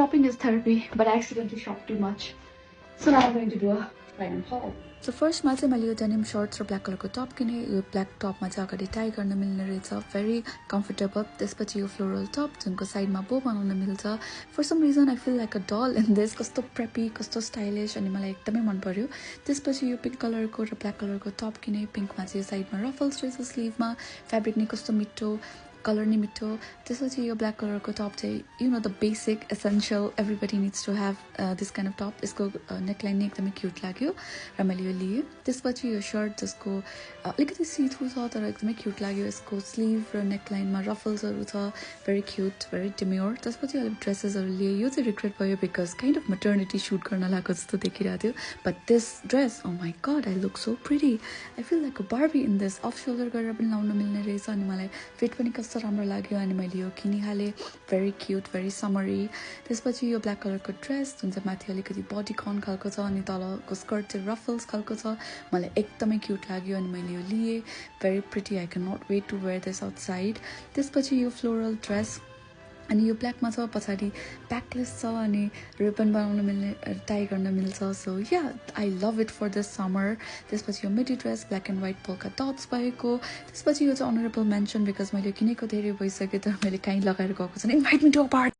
Shopping is therapy, but I accidentally shopped too much. So now I'm going to do a try on haul. So first मा चाहिँ मैले यो denim shorts र black color को top किने यो black top मा चाहिँ अगाडि tie गर्न मिल्ने रहेछ very comfortable त्यसपछि यो floral top जुनको side मा bow बनाउन मिल्छ for some reason I feel like a doll in this कस्तो preppy कस्तो stylish अनि मलाई एकदमै मन पर्यो त्यसपछि यो pink color को र black color को top किने pink मा चाहिँ side मा ruffles रहेछ sleeve मा fabric नि कस्तो मिठो color ni mitto त्यसपछि यो black color ko top चाहिँ you know the basic essential everybody needs to have this kind of top यसको neckline नि एकदमै क्यूट लाग्यो र मैले यो लिए त्यसपछि यो शर्ट जसको अलिकति सी थ्रू छ तर एकदमै क्यूट लाग्यो यसको स्लीभ र neckline मा ruffles हरु छ very cute very demure त्यसपछि अलिक ड्रेसेस हरु लिए यो चाहिँ रिग्रेट भयो because kind of maternity shoot गर्न लागेको जस्तो देखिरहेको थियो but this dress oh my god I look so pretty I feel like a Barbie in this off shoulder गरेर पनि लाउन मिल्ने रहेछ अनि मलाई फिट पनि कस्तो राम्रो लाग्यो अनि मैले यो किनिहाले very cute very summery त्यसपछि यो black color को ड्रेस जुन चाहिँ माथि अलिकति bodycon खालको छ अनि तलको स्कर्ट चाहिँ ruffles खालको छ मलाई एकदमै क्यूट लाग्यो अनि मैले यो लिए very pretty I cannot wait to wear this outside त्यसपछि यो floral dress अनि यो ब्ल्याक मा छ पछाडी ब्याकलेस छ अनि रिबन बनाउन मिल्ने टाई गर्न मिल्छ so yeah I love it for this summer त्यसपछि यो midi dress black and white polka dots भएको त्यसपछि यो चाहिँ अनरेबल मेन्सन बिकज मैले किनेको धेरै भइसक्यो तर मैले कहीँ लगाएर गएको छैन invite me to a party